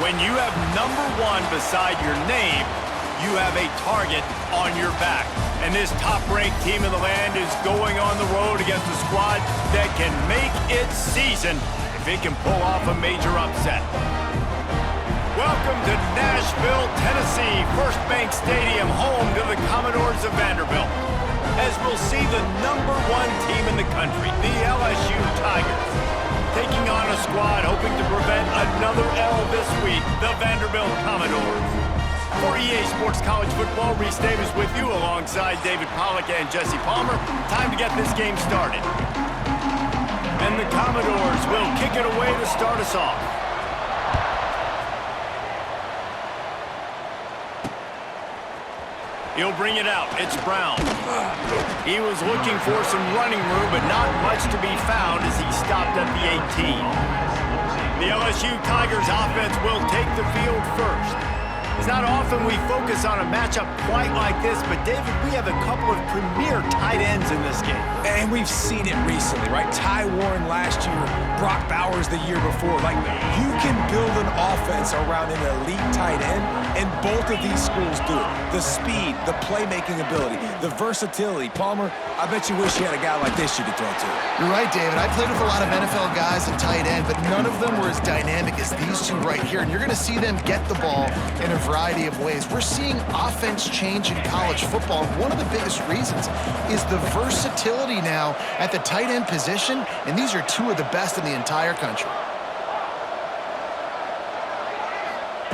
When you have number 1 beside your name, you have a target on your back. And this top-ranked team in the land is going on the road against a squad that can make its season if it can pull off a major upset. Welcome to Nashville, Tennessee, First Bank Stadium, home to the Commodores of Vanderbilt, as we'll see the number 1 team in the country, the LSU Tigers, taking on a squad hoping to prevent another L this week, the Vanderbilt Commodores. For EA Sports College Football, Reese Davis with you alongside David Pollack and Jesse Palmer. Time to get this game started. And the Commodores will kick it away to start us off. He'll bring it out. It's Brown. He was looking for some running room, but not much to be found as he stopped at the 18. The LSU Tigers offense will take the field first. It's not often we focus on a matchup quite like this, but David, we have a couple of premier tight ends in this game. And we've seen it recently, right? Ty Warren last year, Brock Bowers the year before. Like, you can build an offense around an elite tight end, and both of these schools do it. The speed, the playmaking ability, the versatility. Palmer, I bet you wish you had a guy like this you could throw to. You're right, David. I played with a lot of NFL guys at tight end, but none of them were as dynamic as these two right here. And you're going to see them get the ball in a variety of ways. We're seeing offense change in college football. And one of the biggest reasons is the versatility now at the tight end position, and these are two of the best in the entire country.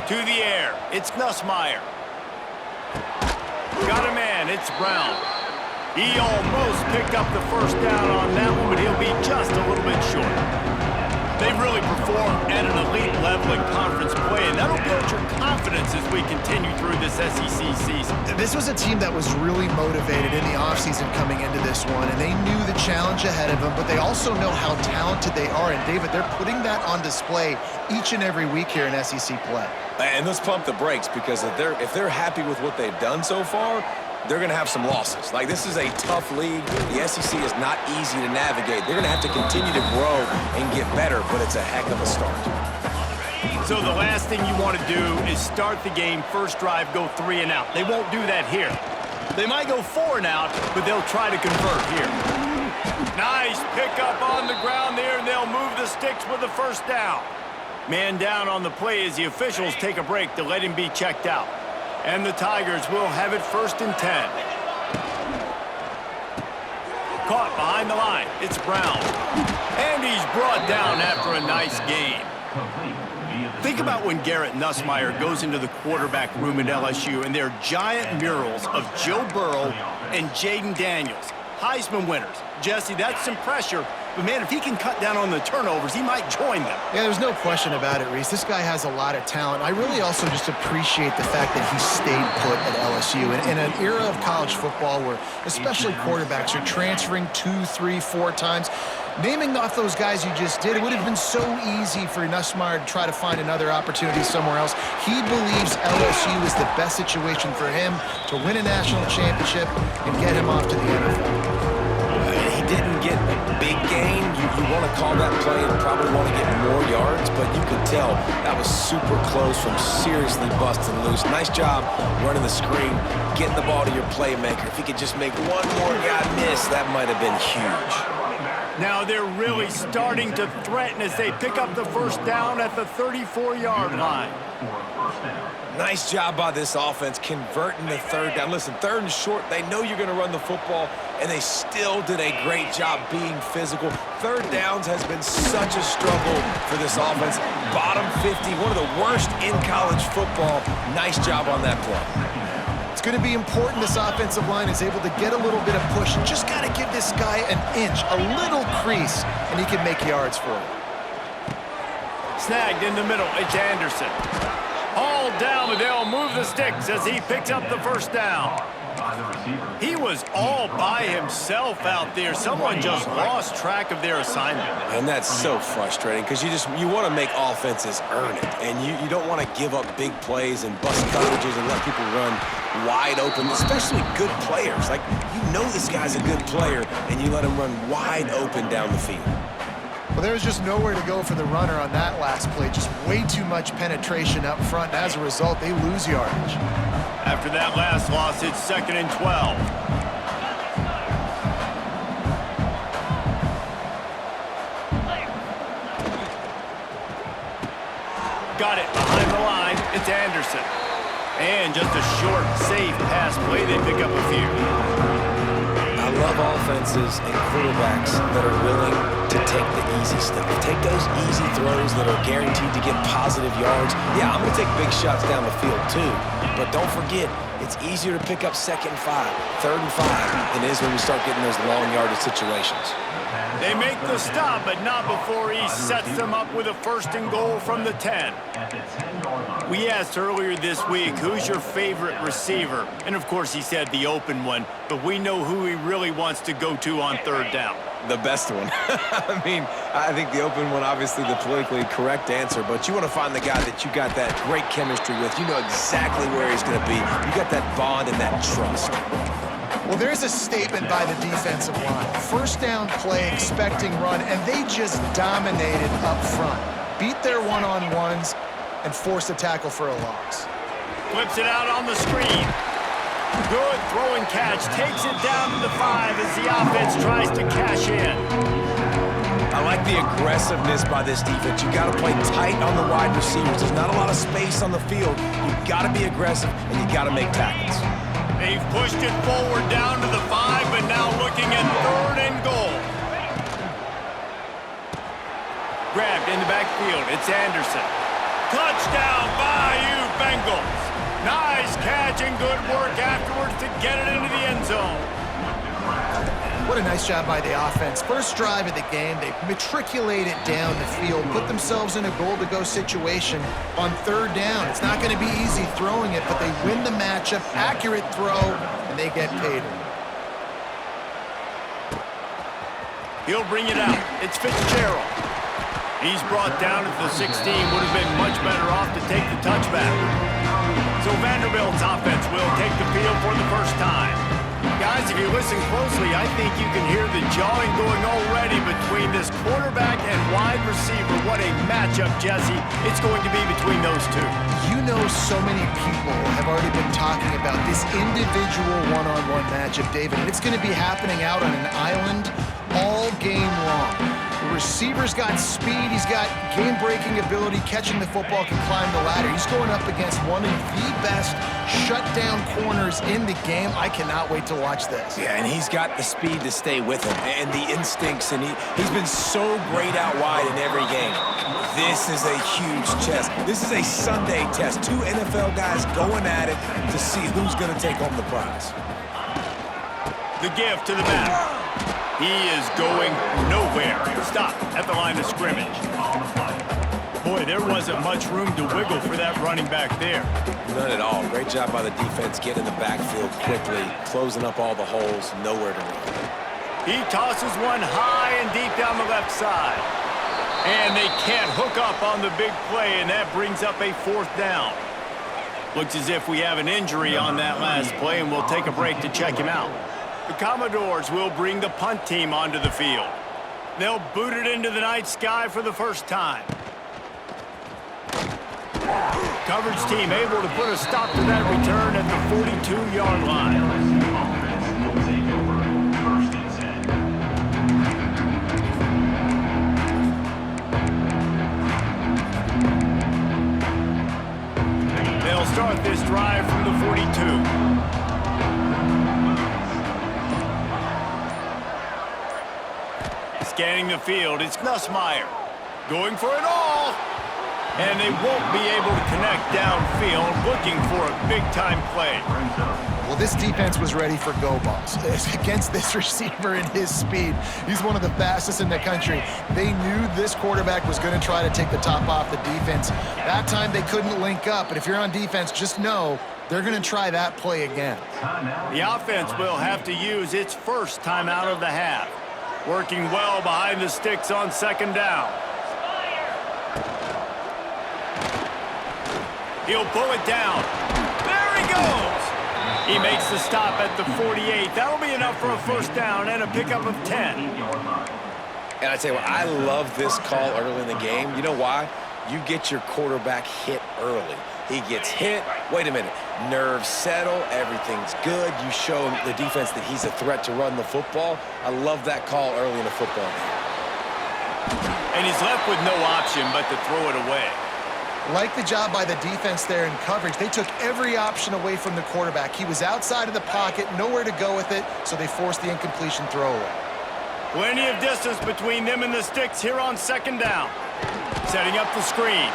To the air, it's Nussmeier. Got a man, it's Brown. He almost picked up the first down on that one, but he'll be just a little bit short. They've really performed at an elite level in conference play, and that'll build your confidence as we continue through this SEC season. This was a team that was really motivated in the offseason coming into this one, and they knew the challenge ahead of them, but they also know how talented they are. And, David, they're putting that on display each and every week here in SEC play. And let's pump the brakes, because if they're happy with what they've done so far, they're going to have some losses. Like, this is a tough league. The SEC is not easy to navigate. They're going to have to continue to grow and get better, but it's a heck of a start. So the last thing you want to do is start the game, first drive, go 3 and out. They won't do that here. They might go 4 and out, but they'll try to convert here. Nice pickup on the ground there, and they'll move the sticks with the first down. Man down on the play as the officials take a break to let him be checked out. And the Tigers will have it 1st and 10. Caught behind the line. It's Brown. And he's brought down after a nice gain. Think about when Garrett Nussmeier goes into the quarterback room at LSU and there are giant murals of Joe Burrow and Jaden Daniels, Heisman winners. Jesse, that's some pressure. But, man, if he can cut down on the turnovers, he might join them. Yeah, there's no question about it, Reese. This guy has a lot of talent. I really also just appreciate the fact that he stayed put at LSU. In an era of college football where especially quarterbacks are transferring 2, 3, 4 times, naming off those guys you just did, it would have been so easy for Nussmeier to try to find another opportunity somewhere else. He believes LSU is the best situation for him to win a national championship and get him off to the NFL. He didn't get a big gain. You want to call that play and probably want to get more yards, but you could tell that was super close from seriously busting loose. Nice job running the screen, getting the ball to your playmaker. If he could just make one more guy miss, that might have been huge. Now they're really starting to threaten as they pick up the first down at the 34-yard line. Nice job by this offense converting the 3rd down. Listen, 3rd and short, they know you're going to run the football, and they still did a great job being physical. 3rd downs has been such a struggle for this offense. Bottom 50, one of the worst in college football. Nice job on that play. It's going to be important this offensive line is able to get a little bit of push. Just got to give this guy an inch, a little crease, and he can make yards for it. Snagged in the middle, it's Anderson. Hauled down, but they'll move the sticks as he picks up the first down. He was all by himself out there. Someone just lost track of their assignment. And that's so frustrating because you want to make offenses earn it. And you don't want to give up big plays and bust coverages and let people run wide open, especially good players. Like, you know this guy's a good player, and you let him run wide open down the field. Well, there was just nowhere to go for the runner on that last play. Just way too much penetration up front. And as a result, they lose yardage. After that last loss, it's 2nd and 12. Got it behind the line. It's Anderson. And just a short, safe pass play. They pick up a few. I love offenses and quarterbacks that are willing to take the easy stuff. Take those easy throws that are guaranteed to get positive yards. Yeah, I'm going to take big shots down the field too. But don't forget, it's easier to pick up 2nd and 5, 3rd and 5 than it is when we start getting those long yardage situations. They make the stop, but not before he sets them up with a 1st and goal from the 10. We asked earlier this week, who's your favorite receiver? And of course he said the open one, but we know who he really wants to go to on 3rd down. The best one. I mean, I think the open one, obviously the politically correct answer, but you want to find the guy that you got that great chemistry with. You know exactly where he's going to be. You got that bond and that trust. Well, there's a statement by the defensive line. 1st down play, expecting run, and they just dominated up front. Beat their one-on-ones and forced a tackle for a loss. Flips it out on the screen. Good throw and catch. Takes it down to the 5 as the offense tries to cash in. I like the aggressiveness by this defense. You got to play tight on the wide receivers. There's not a lot of space on the field. You got to be aggressive, and you got to make tackles. They've pushed it forward down to the 5, but now looking at 3rd and goal. Grabbed in the backfield. It's Anderson. Touchdown, Bayou Bengals. Nice catch and good work afterwards to get it into the end zone. What a nice job by the offense. First drive of the game, they matriculate it down the field, put themselves in a goal-to-go situation on 3rd down. It's not going to be easy throwing it, but they win the matchup, accurate throw, and they get paid. He'll bring it out. It's Fitzgerald. He's brought down at the 16. Would have been much better off to take the touchback. So Vanderbilt's offense will take the field for the first time. Guys, if you listen closely, I think you can hear the jawing going already between this quarterback and wide receiver. What a matchup, Jesse. It's going to be between those two. You know, so many people have already been talking about this individual one-on-one matchup, David, and it's going to be happening out on an island all game long. The receiver's got speed, he's got game-breaking ability, catching the football, can climb the ladder. He's going up against one of the best shutdown corners in the game. I cannot wait to watch this. Yeah, and he's got the speed to stay with him and the instincts, and he's been so great out wide in every game. This is a huge test. This is a Sunday test. 2 NFL guys going at it to see who's going to take home the prize. The give to the back. He is going nowhere. Stop at the line of scrimmage. Boy, there wasn't much room to wiggle for that running back there. None at all. Great job by the defense getting the backfield quickly, closing up all the holes, nowhere to run. He tosses one high and deep down the left side. And they can't hook up on the big play, and that brings up a 4th down. Looks as if we have an injury on that last play, and we'll take a break to check him out. The Commodores will bring the punt team onto the field. They'll boot it into the night sky for the first time. Coverage team able to put a stop to that return at the 42-yard line. They'll start this drive from the 42. Scanning the field, it's Nussmeier. Going for it all. And they won't be able to connect downfield, looking for a big-time play. Well, this defense was ready for go balls against this receiver and his speed. He's one of the fastest in the country. They knew this quarterback was going to try to take the top off the defense. That time they couldn't link up, but if you're on defense, just know they're going to try that play again. The offense will have to use its first timeout of the half. Working well behind the sticks on 2nd down. He'll pull it down. There he goes. He makes the stop at the 48. That'll be enough for a 1st down and a pickup of 10. And I tell you what, I love this call early in the game. You know why? You get your quarterback hit early. He gets hit. Wait a minute. Nerves settle. Everything's good. You show the defense that he's a threat to run the football. I love that call early in the football game. And he's left with no option but to throw it away. Like the job by the defense there in coverage. They took every option away from the quarterback. He was outside of the pocket, nowhere to go with it, so they forced the incompletion throwaway. Plenty of distance between them and the sticks here on second down. Setting up the screen.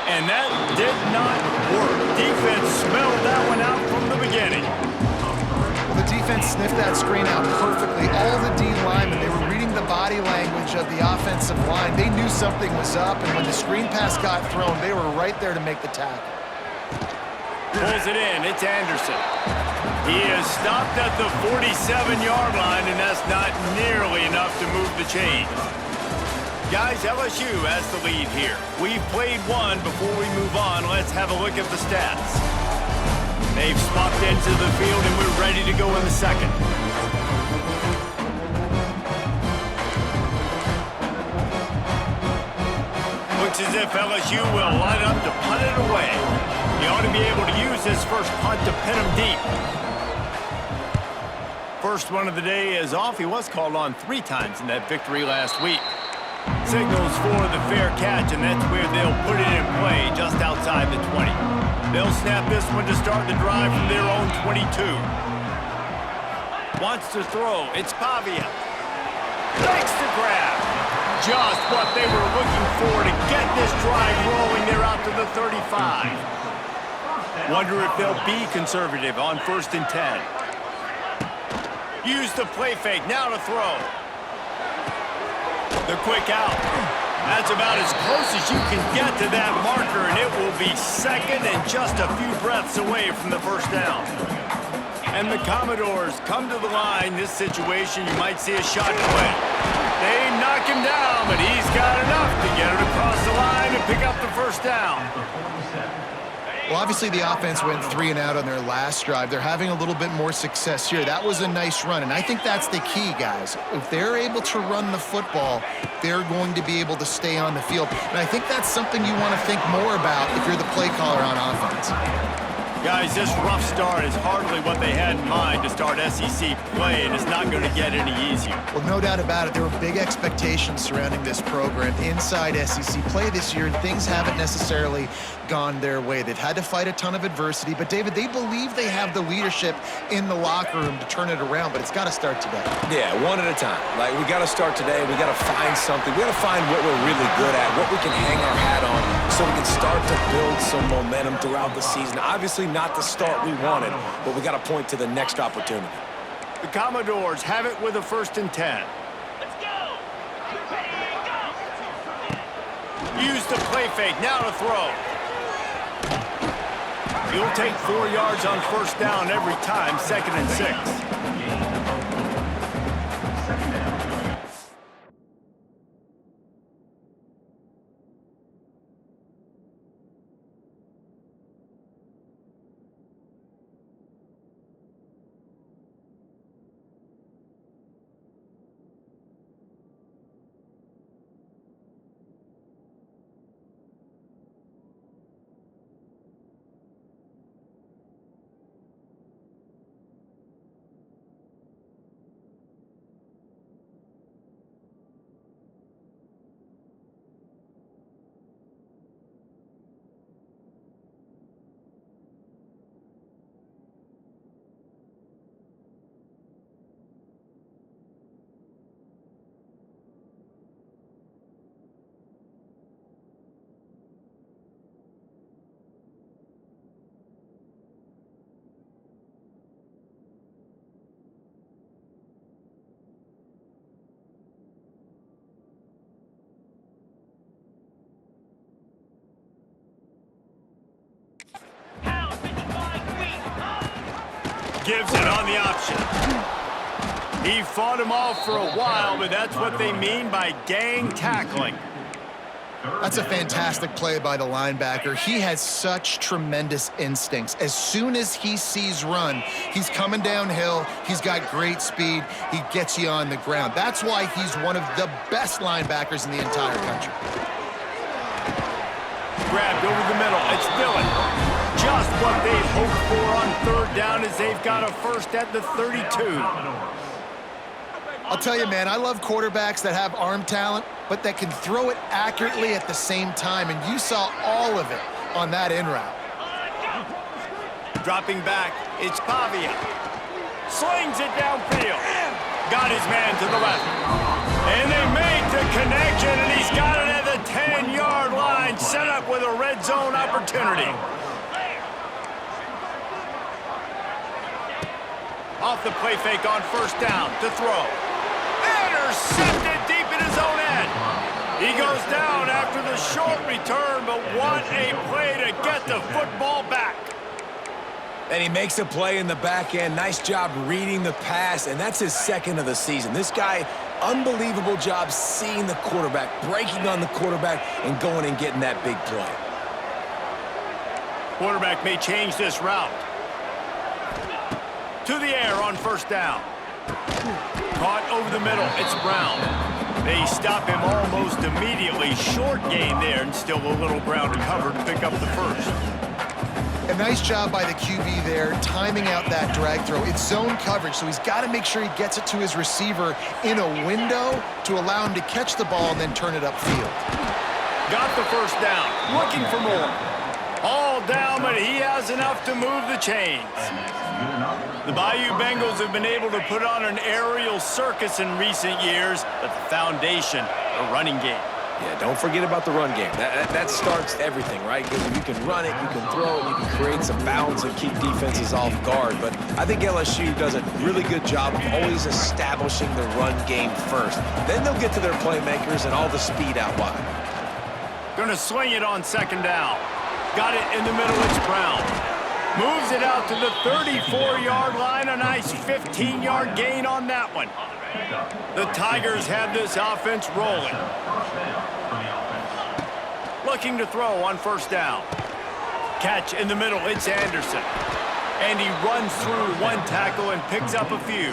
And that did not work. Defense smelled that one out from the beginning. Well, the defense sniffed that screen out perfectly. All the D linemen, they were reading the body language of the offensive line. They knew something was up, and when the screen pass got thrown, they were right there to make the tackle. Pulls it in. It's Anderson. He is stopped at the 47-yard line, and that's not nearly enough to move the chains. Guys, LSU has the lead here. We've played one. Before we move on, let's have a look at the stats. They've swapped into the field, and we're ready to go in the second. Looks as if LSU will line up to punt it away. He ought to be able to use this first punt to pin him deep. First one of the day is off. He was called on 3 times in that victory last week. Signals for the fair catch, and that's where they'll put it in play, just outside the 20. They'll snap this one to start the drive from their own 22. Wants to throw. It's Pavia. Makes the grab. Just what they were looking for to get this drive rolling. They're out to the 35. Wonder if they'll be conservative on 1st and 10. Use the play fake. Now to throw. The quick out. That's about as close as you can get to that marker, and it will be second and just a few breaths away from the first down. And the Commodores come to the line. This situation, you might see a shot play. They knock him down, but he's got enough to get it across the line and pick up the first down. Well, obviously the offense went 3 and out on their last drive. They're having a little bit more success here. That was a nice run, and I think that's the key, guys. If they're able to run the football, they're going to be able to stay on the field. And I think that's something you want to think more about if you're the play caller on offense. Guys, this rough start is hardly what they had in mind to start SEC play, and it's not going to get any easier. Well, no doubt about it. There were big expectations surrounding this program inside SEC play this year, and things haven't necessarily gone their way. They've had to fight a ton of adversity, but David, they believe they have the leadership in the locker room to turn it around, but it's got to start today. Yeah, one at a time. Like, we got to start today. We got to find something. We got to find what we're really good at, what we can hang our hat on, so we can start to build some momentum throughout the season. Obviously, not the start we wanted, but we got to point to the next opportunity. The Commodores have it with a 1st and 10. Let's go! Ready, go! Use the play fake. Now to throw. He'll take 4 yards on 1st down every time, 2nd and 6. Gives it on the option. He fought him off for a while, but that's what they mean by gang tackling. That's a fantastic play by the linebacker. He has such tremendous instincts. As soon as he sees run, he's coming downhill. He's got great speed. He gets you on the ground. That's why he's one of the best linebackers in the entire country. Grabbed over the middle. It's Dillon. Just what they hoped for on third down as they've got a first at the 32. I'll tell you, man, I love quarterbacks that have arm talent, but that can throw it accurately at the same time, and you saw all of it on that in route. Dropping back, it's Pavia. Slings it downfield. Got his man to the left. And they make the connection, and he's got it at the 10-yard line, set up with a red zone opportunity. Off the play fake on first down to throw. Intercepted deep in his own end. He goes down after the short return, but what a play to get the football back. And he makes a play in the back end. Nice job reading the pass, and that's his second of the season. This guy, unbelievable job seeing the quarterback, breaking on the quarterback, and going and getting that big play. Quarterback may change this route. To the air on first down. Caught over the middle, it's Brown. They stop him almost immediately. Short gain there, and still a little ground to cover to pick up the first. A nice job by the QB there, timing out that drag throw. It's zone coverage, so he's got to make sure he gets it to his receiver in a window to allow him to catch the ball and then turn it upfield. Got the first down, looking for more. All down, but he has enough to move the chains. The Bayou Bengals have been able to put on an aerial circus in recent years, but the foundation, a running game. Yeah, don't forget about the run game. That starts everything, right? Because if you can run it, you can throw it, you can create some balance and keep defenses off guard. But I think LSU does a really good job of always establishing the run game first. Then they'll get to their playmakers and all the speed out wide. Gonna swing it on second down. Got it in the middle, it's Brown. Moves it out to the 34-yard line, a nice 15-yard gain on that one. The Tigers have this offense rolling. Looking to throw on first down. Catch in the middle, it's Anderson. And he runs through one tackle and picks up a few.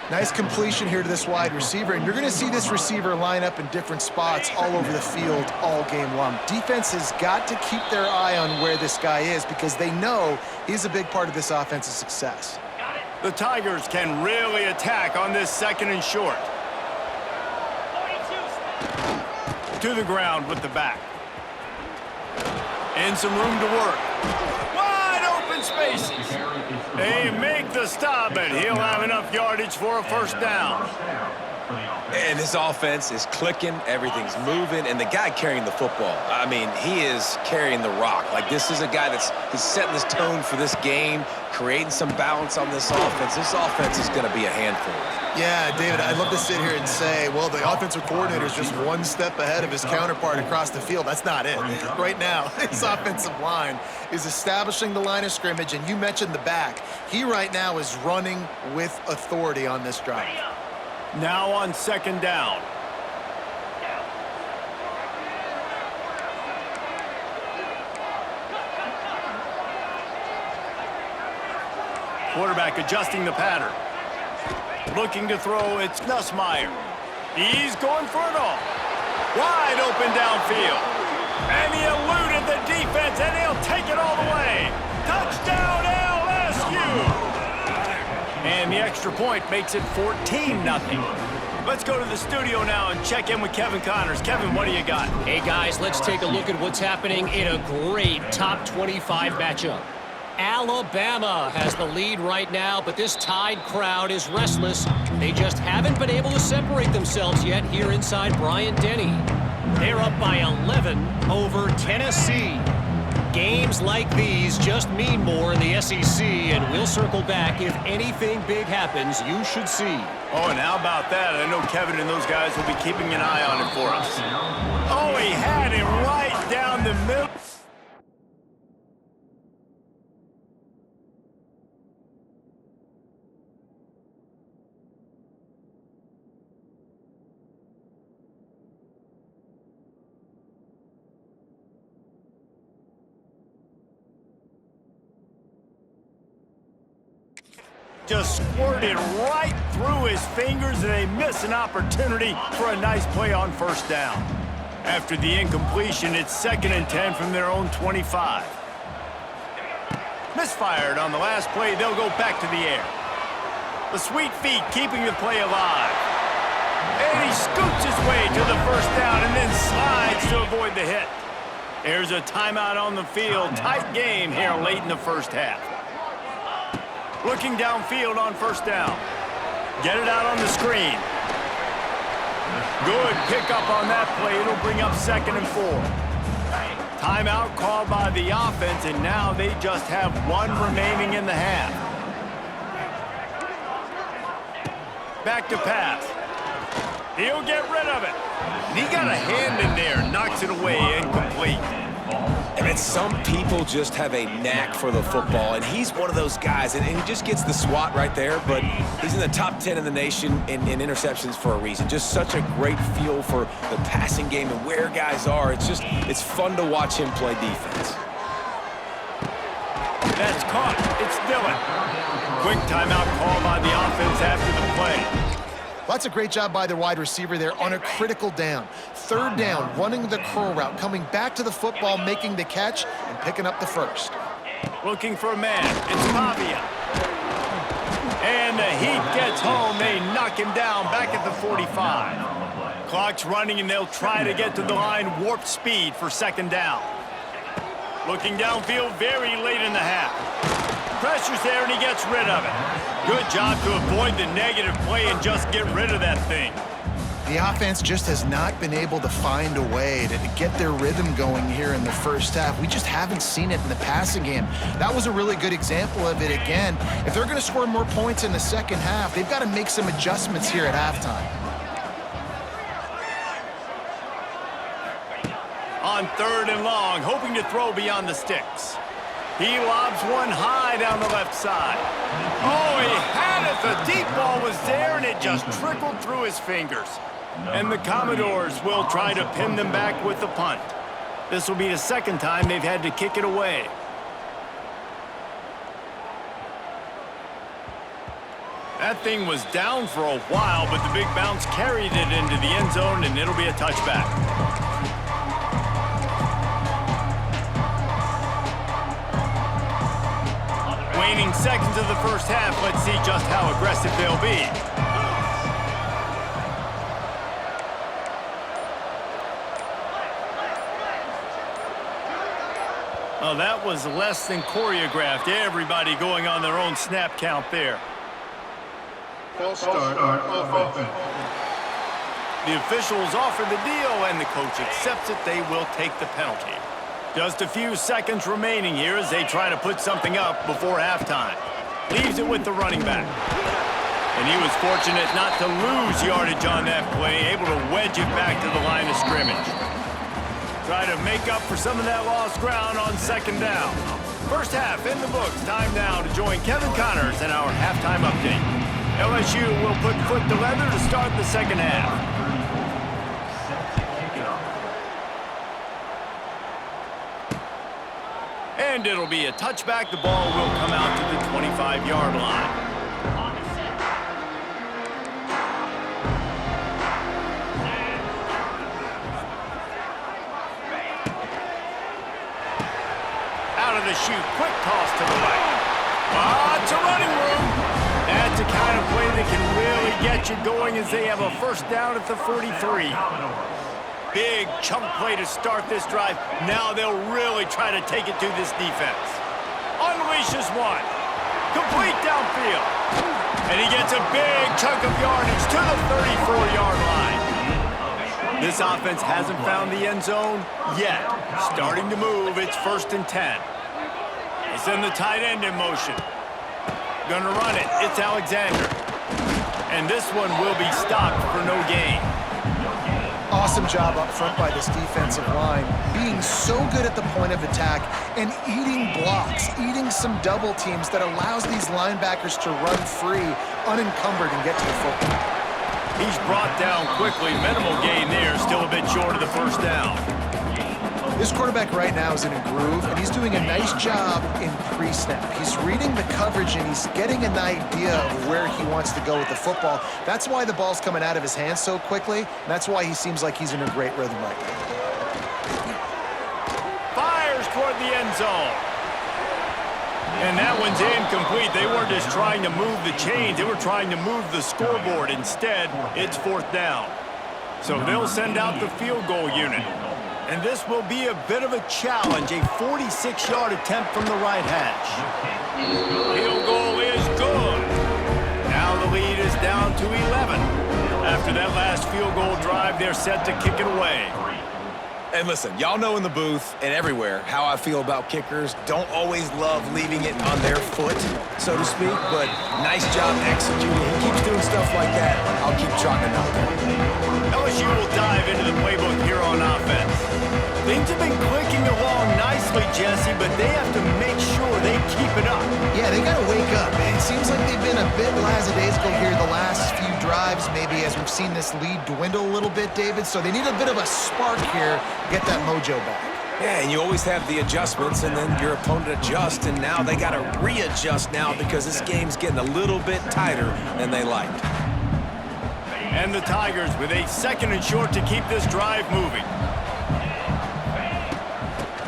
Nice completion here to this wide receiver, and you're going to see this receiver line up in different spots all over the field all game long. Defense has got to keep their eye on where this guy is because they know he's a big part of this offense's success. The Tigers can really attack on this second and short. To the ground with the back. And some room to work. Wide open spaces. They make the stop, and he'll have enough yardage for a first down. And this offense is clicking, everything's moving, and the guy carrying the football, I mean, he is carrying the rock. Like, this is a guy he's setting this tone for this game, creating some balance on this offense. This offense is going to be a handful. Yeah, David, I'd love to sit here and say, well, the offensive coordinator is just one step ahead of his counterpart across the field. That's not it. Right now, his offensive line is establishing the line of scrimmage, and you mentioned the back. He right now is running with authority on this drive. Now on second down. Quarterback adjusting the pattern. Looking to throw, it's Nussmeier. He's going for it all. Wide open downfield. And he eluded the defense, and he'll take it all the way. Touchdown, LSU! And the extra point makes it 14-0. Let's go to the studio now and check in with Kevin Connors. Kevin, what do you got? Hey, guys, let's take a look at what's happening in a great top 25 matchup. Alabama has the lead right now, but this Tide crowd is restless. They just haven't been able to separate themselves yet here inside Bryant-Denny. They're up by 11 over Tennessee. Games like these just mean more in the SEC, and we'll circle back if anything big happens you should see. Oh, and how about that? I know Kevin and those guys will be keeping an eye on it for us. Oh, he had him right down the middle. just squirted right through his fingers, and they miss an opportunity for a nice play on first down. After the incompletion, it's 2nd and 10 from their own 25. Misfired on the last play. They'll go back to the air. The sweet feet keeping the play alive. And he scoots his way to the first down and then slides to avoid the hit. There's a timeout on the field. Tight game here late in the first half. Looking downfield on first down. Get it out on the screen. Good pickup on that play. It'll bring up 2nd and 4. Timeout called by the offense, and now they just have 1 remaining in the half. Back to pass. He'll get rid of it. He got a hand in there, knocks it away, incomplete. And some people just have a knack for the football, and he's one of those guys, and he just gets the swat right there, but he's in the top 10 in the nation in interceptions for a reason. Just such a great feel for the passing game and where guys are. It's fun to watch him play defense. That's caught. It's Dillon. Quick timeout call by the offense after the play. Well, that's a great job by the wide receiver there on a critical down. 3rd down, running the curl route, coming back to the football, making the catch, and picking up the first. Looking for a man. It's Pavia. And the Heat gets home. They knock him down back at the 45. Clock's running, and they'll try to get to the line. Warp speed for 2nd down. Looking downfield very late in the half. Pressure's there, and he gets rid of it. Good job to avoid the negative play and just get rid of that thing. The offense just has not been able to find a way to get their rhythm going here in the first half. We just haven't seen it in the passing game. That was a really good example of it again. If they're going to score more points in the second half, they've got to make some adjustments here at halftime. On 3rd and long, hoping to throw beyond the sticks. He lobs one high down the left side. Oh, he had it. The deep ball was there, and it just trickled through his fingers. And the Commodores will try to pin them back with the punt. This will be the 2nd time they've had to kick it away. That thing was down for a while, but the big bounce carried it into the end zone, and it'll be a touchback. Waning seconds of the first half. Let's see just how aggressive they'll be. Oh, that was less than choreographed. Everybody going on their own snap count there. False start off offense. The officials offer the deal, and the coach accepts it. They will take the penalty. Just a few seconds remaining here as they try to put something up before halftime. Leaves it with the running back. And he was fortunate not to lose yardage on that play, able to wedge it back to the line of scrimmage. Try to make up for some of that lost ground on 2nd down. First half in the books. Time now to join Kevin Connors in our halftime update. LSU will put foot to leather to start the 2nd half. And it'll be a touchback. The ball will come out to the 25-yard line. Out of the chute, quick toss to the right. Lots of running room. That's the kind of play that can really get you going as they have a first down at the 43. Big chunk play to start this drive. Now they'll really try to take it to this defense. Unleashes one. Complete downfield. And he gets a big chunk of yardage to the 34-yard line. This offense hasn't found the end zone yet. Starting to move. It's 1st and 10. They send the tight end in motion. Gonna run it. It's Alexander. And this one will be stopped for no gain. Awesome job up front by this defensive line, being so good at the point of attack and eating blocks, eating some double teams that allows these linebackers to run free, unencumbered, and get to the football. He's brought down quickly. Minimal gain there, still a bit short of the first down. This quarterback right now is in a groove, and he's doing a nice job in pre-snap. He's reading the coverage, and he's getting an idea of where he wants to go with the football. That's why the ball's coming out of his hands so quickly, and that's why he seems like he's in a great rhythm right now. Fires toward the end zone. And that one's incomplete. They weren't just trying to move the chains. They were trying to move the scoreboard. Instead, it's 4th down. So they'll send out the field goal unit. And this will be a bit of a challenge, a 46-yard attempt from the right hash. Field goal is good. Now the lead is down to 11. After that last field goal drive, they're set to kick it away. And listen, y'all know in the booth and everywhere how I feel about kickers. Don't always love leaving it on their foot, so to speak, but nice job executing. He keeps doing stuff like that. I'll keep trotting him out there. LSU will dive into the playbook here on offense. Things have been clicking along nicely, Jesse, but they have to make sure they keep it up. Yeah, they got to wake up, man. It seems like they've been a bit lackadaisical here the last few drives, maybe as we've seen this lead dwindle a little bit, David. So they need a bit of a spark here to get that mojo back. Yeah, and you always have the adjustments, and then your opponent adjusts, and now they got to readjust now because this game's getting a little bit tighter than they liked. And the Tigers with a 2nd and short to keep this drive moving.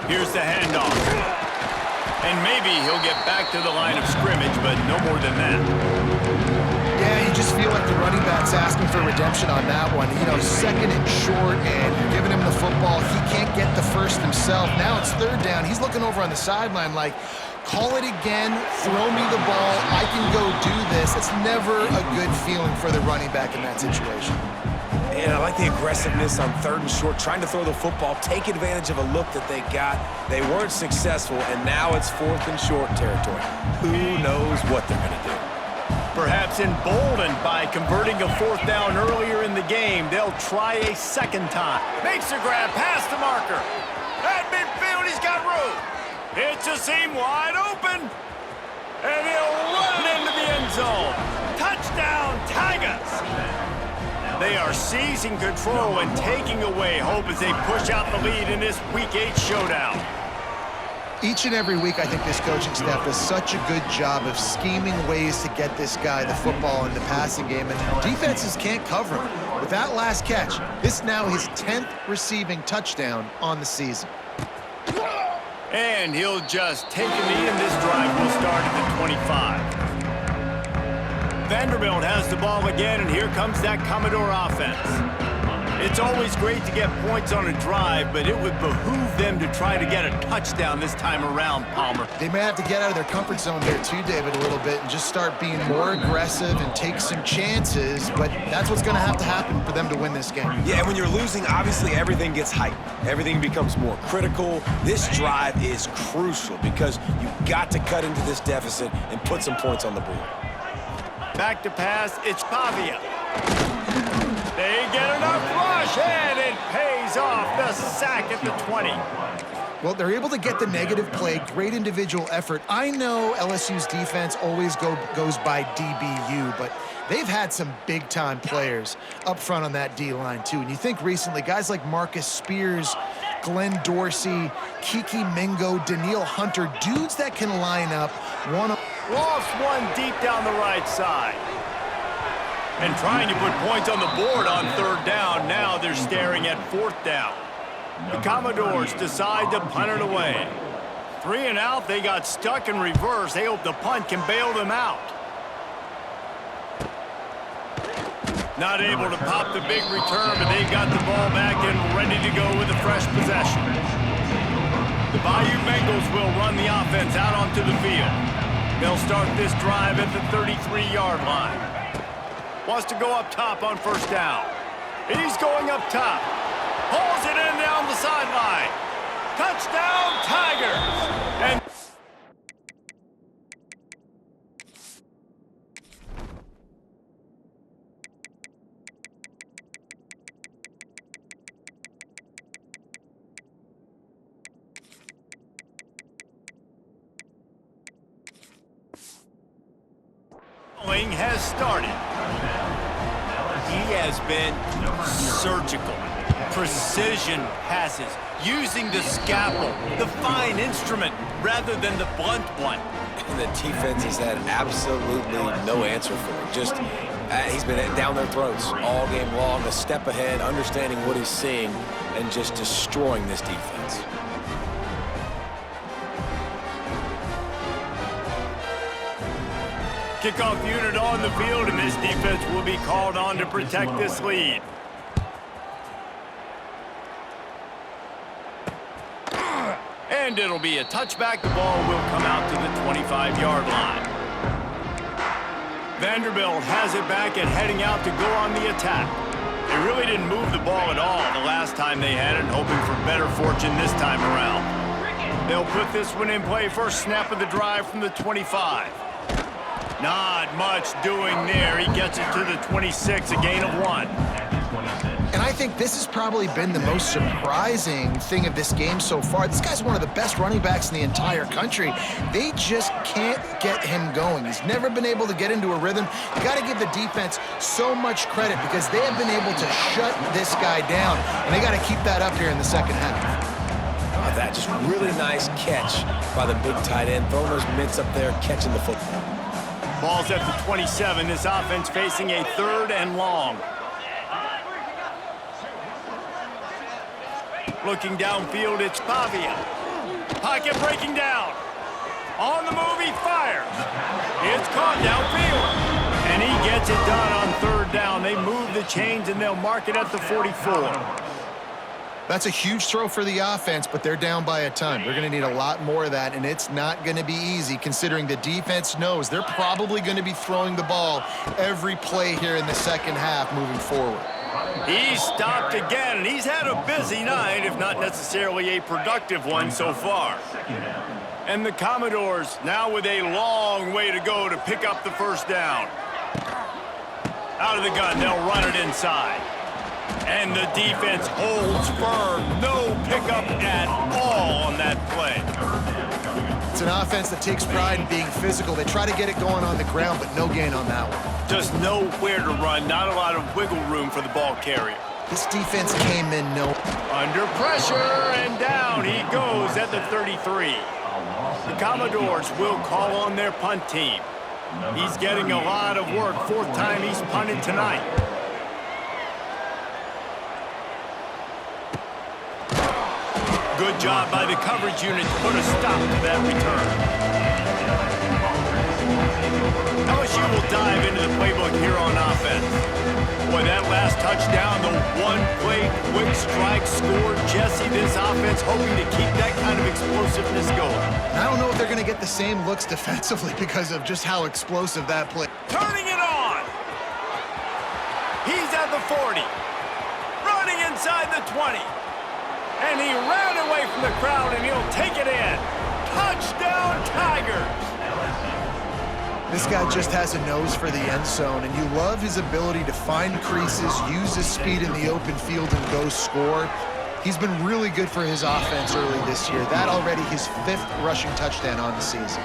Here's the handoff. And maybe he'll get back to the line of scrimmage, but no more than that. Yeah, you just feel like the running back's asking for redemption on that one. You know, 2nd and short, and you're giving him the football. He can't get the first himself. Now it's 3rd down. He's looking over on the sideline like, call it again, throw me the ball, I can go do this. It's never a good feeling for the running back in that situation. And I like the aggressiveness on 3rd and short, trying to throw the football, take advantage of a look that they got. They weren't successful, and now it's 4th and short territory. Who knows what they're going to do? Perhaps emboldened by converting a 4th down earlier in the game, they'll try a 2nd time. Makes the grab past the marker. At midfield, he's got room. It's a seam wide open. And he'll run into the end zone. Touchdown, Tigers. They are seizing control and taking away hope as they push out the lead in this Week 8 showdown. Each and every week, I think this coaching staff does such a good job of scheming ways to get this guy the football in the passing game, and defenses can't cover him. With that last catch, this is now his 10th receiving touchdown on the season. And he'll just take a knee, and this drive will start at the 25. Vanderbilt has the ball again, and here comes that Commodore offense. It's always great to get points on a drive, but it would behoove them to try to get a touchdown this time around, Palmer. They may have to get out of their comfort zone there too, David, a little bit and just start being more aggressive and take some chances, but that's what's going to have to happen for them to win this game. Yeah, when you're losing, obviously everything gets heightened. Everything becomes more critical. This drive is crucial because you've got to cut into this deficit and put some points on the board. Back to pass, it's Pavia. They get enough rush, and it pays off. The sack at the 20. Well, they're able to get the negative play, great individual effort. I know LSU's defense always goes by DBU, but they've had some big-time players up front on that D-line, too. And you think recently, guys like Marcus Spears, Glenn Dorsey, Kiki Mingo, Daniil Hunter, dudes that can line up one. Lost one deep down the right side. And trying to put points on the board on 3rd down. Now they're staring at 4th down. The Commodores decide to punt it away. 3 and out, they got stuck in reverse. They hope the punt can bail them out. Not able to pop the big return, but they've got the ball back and ready to go with a fresh possession. The Bayou Bengals will run the offense out onto the field. They'll start this drive at the 33-yard line. Wants to go up top on 1st down. He's going up top. Pulls it in down the sideline. Touchdown, Tigers! And has started. He has been surgical. Precision passes, using the scalpel, the fine instrument, rather than the blunt one. And the defense has had absolutely no answer for it. Just, he's been down their throats all game long, a step ahead, understanding what he's seeing, and just destroying this defense. Kickoff unit on the field, and this defense will be called on to protect this lead. And it'll be a touchback. The ball will come out to the 25-yard line. Vanderbilt has it back and heading out to go on the attack. They really didn't move the ball at all the last time they had it, hoping for better fortune this time around. They'll put this one in play. First snap of the drive from the 25. Not much doing there. He gets it to the 26, a gain of 1. And I think this has probably been the most surprising thing of this game so far. This guy's one of the best running backs in the entire country. They just can't get him going. He's never been able to get into a rhythm. You got to give the defense so much credit because they have been able to shut this guy down, and they got to keep that up here in the second half. How about that? Just really nice catch by the big tight end, throwing those mitts up there, catching the football. Ball's at the 27. This offense facing a 3rd and long. Looking downfield, it's Pavia. Pocket breaking down. On the move, he fires. It's caught downfield. And he gets it done on 3rd down. They move the chains, and they'll mark it at the 44. That's a huge throw for the offense, but they're down by a ton. They're going to need a lot more of that, and it's not going to be easy considering the defense knows they're probably going to be throwing the ball every play here in the second half moving forward. He's stopped again, and he's had a busy night, if not necessarily a productive one so far. And the Commodores now with a long way to go to pick up the first down. Out of the gun, they'll run it inside. And the defense holds firm. No pickup at all on that play. It's an offense that takes pride in being physical. They try to get it going on the ground, but no gain on that one. Just nowhere to run. Not a lot of wiggle room for the ball carrier. This defense came in Under pressure, and down he goes at the 33. The Commodores will call on their punt team. He's getting a lot of work. 4th time he's punted tonight. Good job by the coverage unit to put a stop to that return. LSU will dive into the playbook here on offense. Boy, that last touchdown, the one-play quick strike score. Jesse, this offense hoping to keep that kind of explosiveness going. I don't know if they're going to get the same looks defensively because of just how explosive that play. Turning it on. He's at the 40. Running inside the 20. And he ran away from the crowd, and he'll take it in. Touchdown, Tigers! This guy just has a nose for the end zone, and you love his ability to find creases, use his speed in the open field, and go score. He's been really good for his offense early this year. That already his 5th rushing touchdown on the season.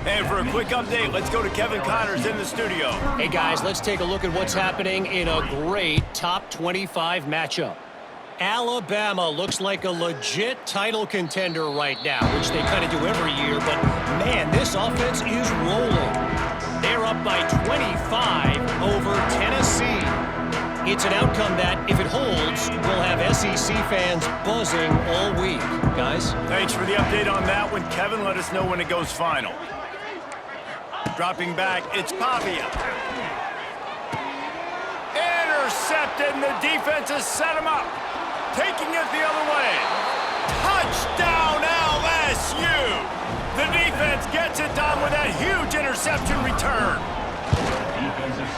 And for a quick update, let's go to Kevin Connors in the studio. Hey, guys, let's take a look at what's happening in a great top 25 matchup. Alabama looks like a legit title contender right now, which they kind of do every year, but man, this offense is rolling. They're up by 25 over Tennessee. It's an outcome that, if it holds, will have SEC fans buzzing all week. Guys? Thanks for the update on that one, Kevin. Let us know when it goes final. Dropping back, it's Pavia. Intercepted, and the defense has set him up. Taking it the other way. Touchdown, LSU! The defense gets it done with that huge interception return.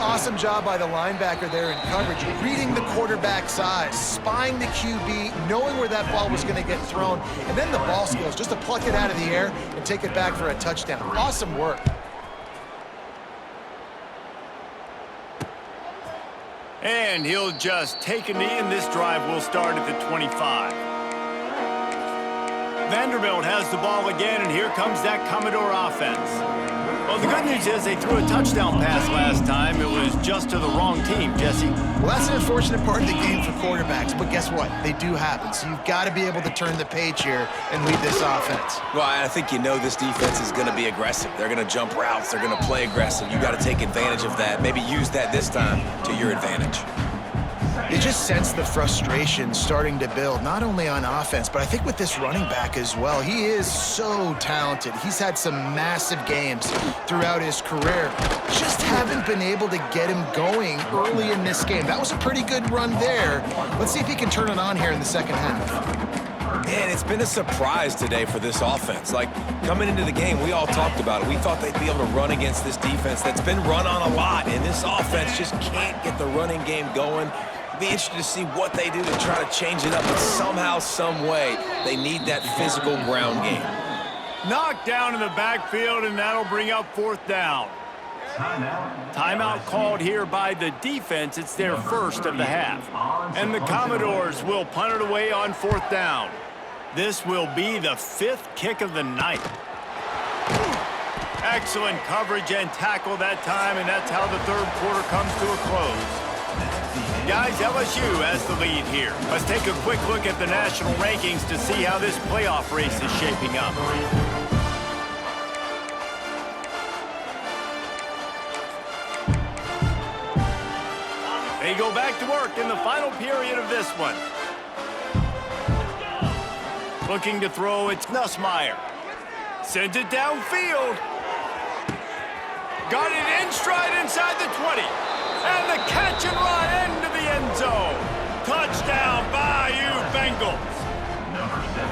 Awesome job by the linebacker there in coverage, reading the quarterback's eyes, spying the QB, knowing where that ball was going to get thrown, and then the ball skills just to pluck it out of the air and take it back for a touchdown. Awesome work. And he'll just take a knee, and this drive will start at the 25. Vanderbilt has the ball again, and here comes that Commodore offense. Well, the good news is they threw a touchdown pass last time. It was just to the wrong team, Jesse. Well, that's an unfortunate part of the game for quarterbacks, but guess what? They do happen. So you've got to be able to turn the page here and lead this offense. Well, I think you know this defense is going to be aggressive. They're going to jump routes. They're going to play aggressive. You got to take advantage of that. Maybe use that this time to your advantage. You just sense the frustration starting to build, not only on offense, but I think with this running back as well. He is so talented. He's had some massive games throughout his career. Just haven't been able to get him going early in this game. That was a pretty good run there. Let's see if he can turn it on here in the second half. Man, it's been a surprise today for this offense. Like, coming into the game, we all talked about it. We thought they'd be able to run against this defense that's been run on a lot, and this offense just can't get the running game going. Be interested to see what they do to try to change it up, but somehow, some way, they need that physical ground game. Knocked down in the backfield, and that'll bring up fourth down. Timeout called here by the defense. It's their first of the half. And the Commodores will punt it away on fourth down. This will be the fifth kick of the night. Excellent coverage and tackle that time, and that's how the third quarter comes to a close. Guys, LSU has the lead here. Let's take a quick look at the national rankings to see how this playoff race is shaping up. They go back to work in the final period of this one. Looking to throw, it's Nussmeier. Sends it downfield. Got it in stride inside the 20. And the catch and run into the end zone. Touchdown, Bayou Bengals.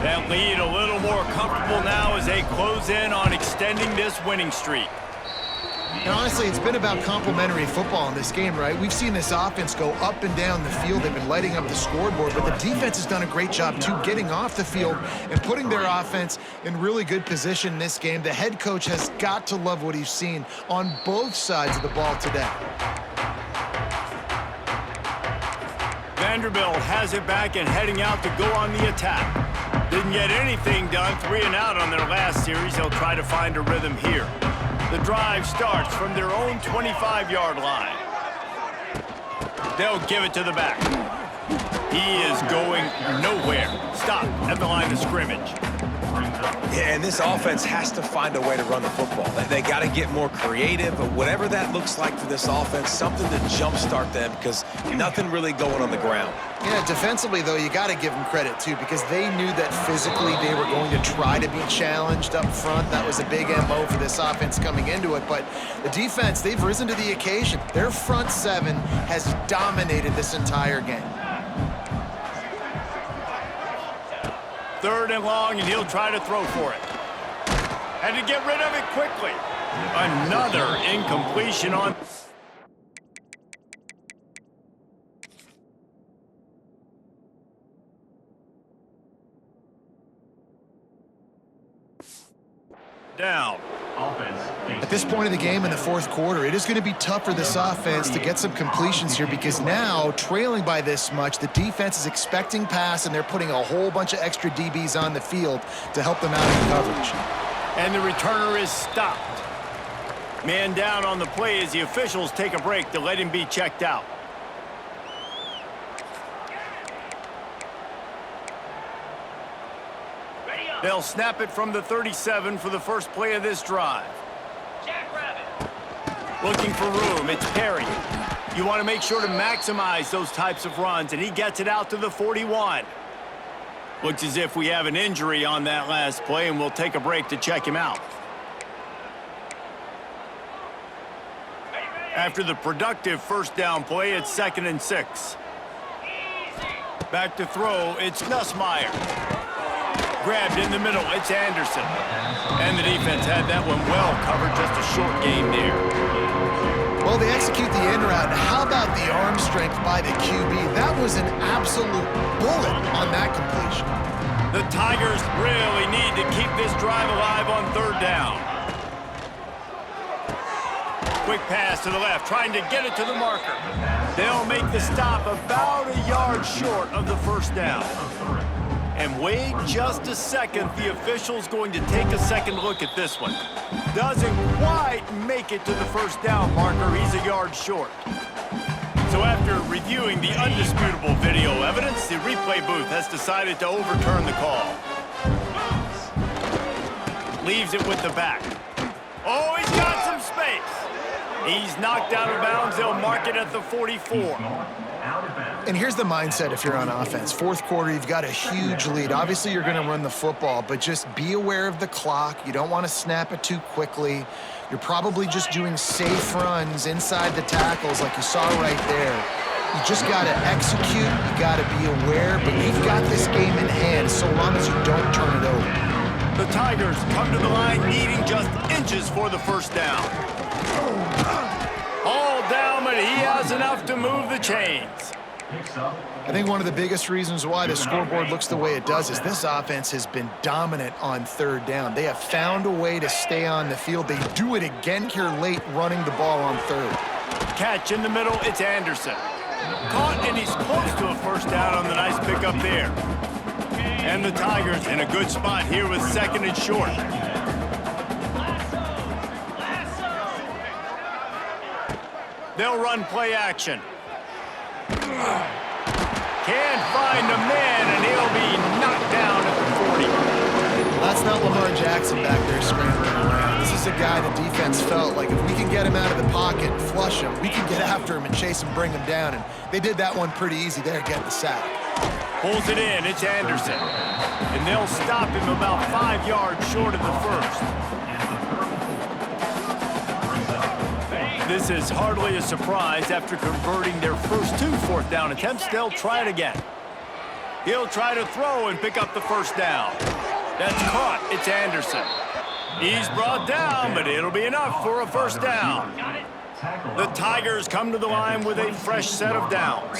That lead a little more comfortable now as they close in on extending this winning streak. And honestly, it's been about complementary football in this game, right? We've seen this offense go up and down the field. They've been lighting up the scoreboard, but the defense has done a great job, too, getting off the field and putting their offense in really good position in this game. The head coach has got to love what he's seen on both sides of the ball today. Vanderbilt has it back and heading out to go on the attack. Didn't get anything done, 3 and out on their last series. They'll try to find a rhythm here. The drive starts from their own 25-yard line. They'll give it to the back. He is going nowhere. Stop at the line of scrimmage. Yeah, and this offense has to find a way to run the football. They got to get more creative, but whatever that looks like for this offense, something to jumpstart them because nothing really going on the ground. Yeah, defensively, though, you got to give them credit, too, because they knew that physically they were going to try to be challenged up front. That was a big MO for this offense coming into it. But the defense, they've risen to the occasion. Their front seven has dominated this entire game. 3rd and long, and he'll try to throw for it. Had to get rid of it quickly. Another incompletion on... down. At this point of the game in the fourth quarter, it is going to be tough for this offense to get some completions here because now, trailing by this much, the defense is expecting pass, and they're putting a whole bunch of extra DBs on the field to help them out in coverage. And the returner is stopped. Man down on the play as the officials take a break to let him be checked out. They'll snap it from the 37 for the first play of this drive. Looking for room, it's Perry. You want to make sure to maximize those types of runs, and he gets it out to the 41. Looks as if we have an injury on that last play, and we'll take a break to check him out. After the productive first down play, it's 2nd and 6. Back to throw, it's Nussmeier. Grabbed in the middle, it's Anderson. And the defense had that one well covered, just a short game there. Well, they execute the end route. How about the arm strength by the QB? That was an absolute bullet on that completion. The Tigers really need to keep this drive alive on 3rd down. Quick pass to the left, trying to get it to the marker. They'll make the stop about a yard short of the first down. And wait just a second. The official's going to take a second look at this one. Doesn't quite make it to the first down marker. He's a yard short. So after reviewing the undisputable video evidence, the replay booth has decided to overturn the call. Leaves it with the back. Oh, he's got some space. He's knocked out of bounds. They'll mark it at the 44. And here's the mindset if you're on offense. Fourth quarter, you've got a huge lead. Obviously, you're going to run the football, but just be aware of the clock. You don't want to snap it too quickly. You're probably just doing safe runs inside the tackles like you saw right there. You just got to execute. You got to be aware, but you've got this game in hand so long as you don't turn it over. The Tigers come to the line needing just inches for the first down. All down, but he has enough to move the chains. I think one of the biggest reasons why the scoreboard looks the way it does is this offense has been dominant on third down. They have found a way to stay on the field. They do it again here late, running the ball on third. Catch in the middle, it's Anderson. Caught, and he's close to a first down on the nice pickup there. And the Tigers in a good spot here with second and short. They'll run play action. Can't find a man, and he'll be knocked down at the 40. Well, that's not Lamar Jackson back there scrambling around. This is a guy the defense felt like if we can get him out of the pocket and flush him, we can get after him and chase him, bring him down. And they did that one pretty easy there, getting the sack. Pulls it in, it's Anderson. And they'll stop him about 5 yards short of the first. This is hardly a surprise. After converting their first 2 fourth down attempts, they'll try it again. He'll try to throw and pick up the first down. That's caught. It's Anderson. He's brought down, but it'll be enough for a first down. The Tigers come to the line with a fresh set of downs.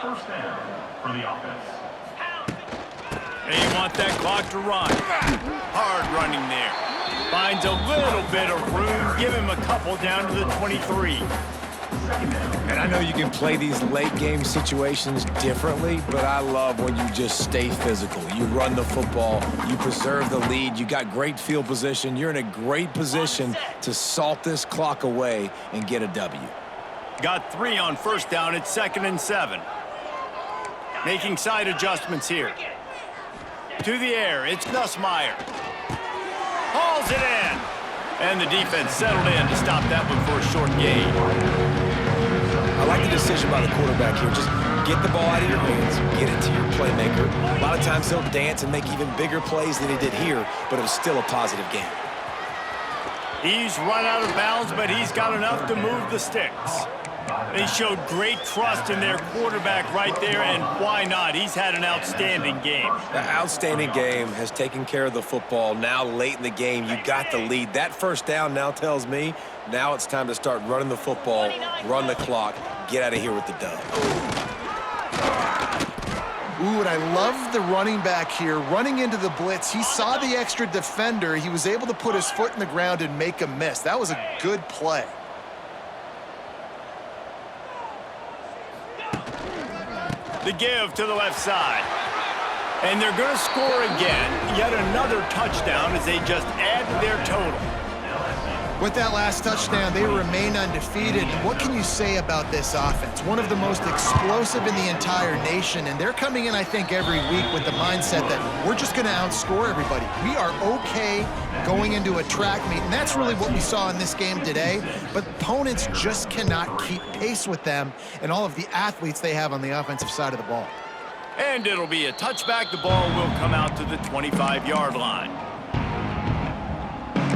First down for the offense. And you want that clock to run. Hard running there. Finds a little bit of room. Give him a couple down to the 23. And I know you can play these late game situations differently, but I love when you just stay physical. You run the football, you preserve the lead, you got great field position, you're in a great position to salt this clock away and get a W. Got 3 on first down. It's 2nd and 7. Making side adjustments here. To the air, it's Nussmeier. Hauls it in. And the defense settled in to stop that one for a short gain. I like the decision by the quarterback here. Just get the ball out of your hands, get it to your playmaker. A lot of times he'll dance and make even bigger plays than he did here, but it was still a positive game. He's run out of bounds, but he's got enough to move the sticks. They showed great trust in their quarterback right there, and why not? He's had an outstanding game. The outstanding game has taken care of the football. Now late in the game, you got the lead. That first down now tells me now it's time to start running the football, run the clock, get out of here with the dub. Ooh, and I love the running back here running into the blitz. He saw the extra defender. He was able to put his foot in the ground and make a miss. That was a good play. The give to the left side. And they're going to score again. Yet another touchdown as they just add to their total. With that last touchdown, they remain undefeated. What can you say about this offense? One of the most explosive in the entire nation, and they're coming in, I think, every week with the mindset that we're just going to outscore everybody. We are okay going into a track meet, and that's really what we saw in this game today. But opponents just cannot keep pace with them and all of the athletes they have on the offensive side of the ball. And it'll be a touchback. The ball will come out to the 25-yard line.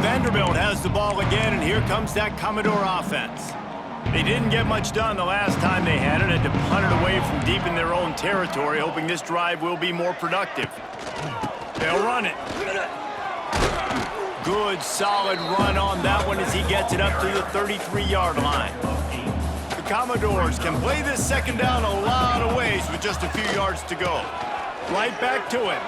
Vanderbilt has the ball again, and here comes that Commodore offense. They didn't get much done the last time they had it, had to punt it away from deep in their own territory, hoping this drive will be more productive. They'll run it. Good, solid run on that one as he gets it up to the 33-yard line. The Commodores can play this second down a lot of ways with just a few yards to go. Right back to it.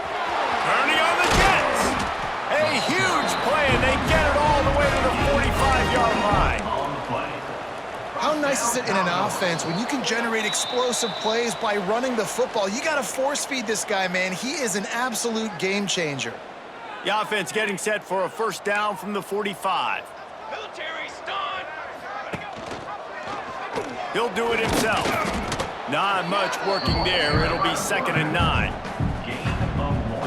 Turning on the Jets. A huge play, and they get it all the way to the 45-yard line. How nice is it in an offense when you can generate explosive plays by running the football? You got to force feed this guy, man. He is an absolute game changer. The offense getting set for a first down from the 45. Military stun. He'll do it himself. Not much working there. It'll be 2nd and 9.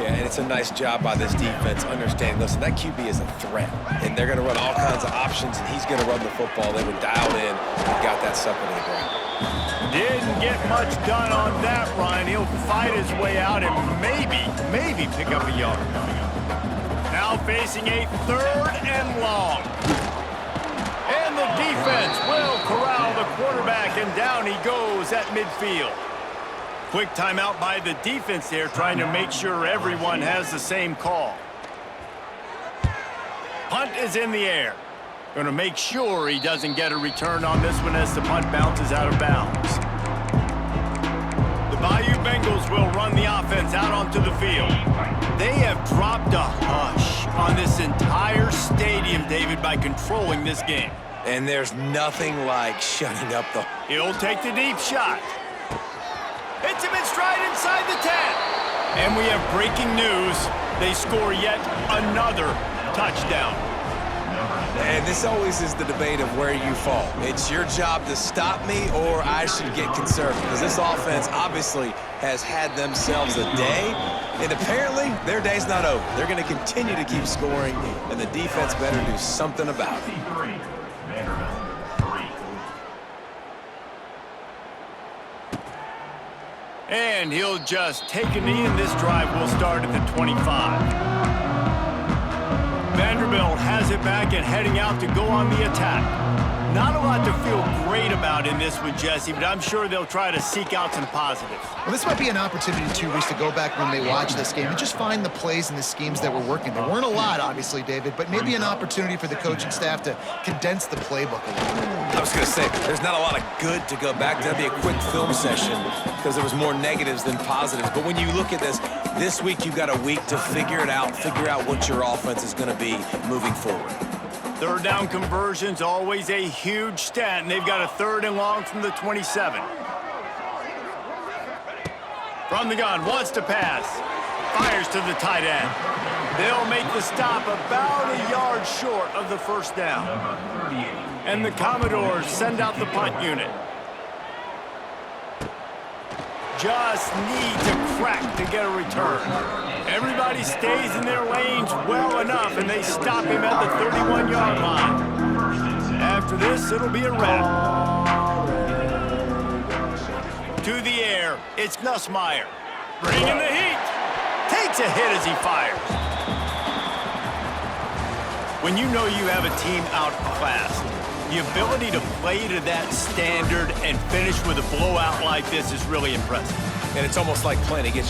Yeah, and it's a nice job by this defense understanding, listen, that QB is a threat, and they're going to run all kinds of options, and he's going to run the football. They were dialed in and got that sucker to the ground. Didn't get much done on that run. He'll fight his way out and maybe pick up a yard. Now facing a 3rd and long. And the defense will corral the quarterback, and down he goes at midfield. Quick timeout by the defense there, trying to make sure everyone has the same call. Punt is in the air. Going to make sure he doesn't get a return on this one as the punt bounces out of bounds. The Bayou Bengals will run the offense out onto the field. They have dropped a hush on this entire stadium, David, by controlling this game. And there's nothing like shutting up the... He'll take the deep shot. Hits him in stride inside the 10. And we have breaking news. They score yet another touchdown. And this always is the debate of where you fall. It's your job to stop me, or I should get conservative. Because this offense obviously has had themselves a day, and apparently their day's not over. They're going to continue to keep scoring, and the defense better do something about it. And he'll just take a knee, and this drive will start at the 25. Vanderbilt has it back and heading out to go on the attack. Not a lot to feel great about in this one, Jesse, but I'm sure they'll try to seek out some positives. Well, this might be an opportunity, too, Reese, to go back when they watch this game and just find the plays and the schemes that were working. There weren't a lot, obviously, David, but maybe an opportunity for the coaching staff to condense the playbook a little. I was going to say, there's not a lot of good to go back. That'd be a quick film session because there was more negatives than positives. But when you look at this week you've got a week to figure it out, figure out what your offense is going to be moving forward. 3rd down conversion's always a huge stat, and they've got a 3rd and long from the 27. From the gun, wants to pass. Fires to the tight end. They'll make the stop about a yard short of the first down. And the Commodores send out the punt unit. Just need to crack to get a return. Everybody stays in their lanes well enough, and they stop him at the 31-yard line. After this, it'll be a wrap. To the air, it's Nussmeier. Bringing the heat. Takes a hit as he fires. When you know you have a team outclassed, the ability to play to that standard and finish with a blowout like this is really impressive. And it's almost like playing against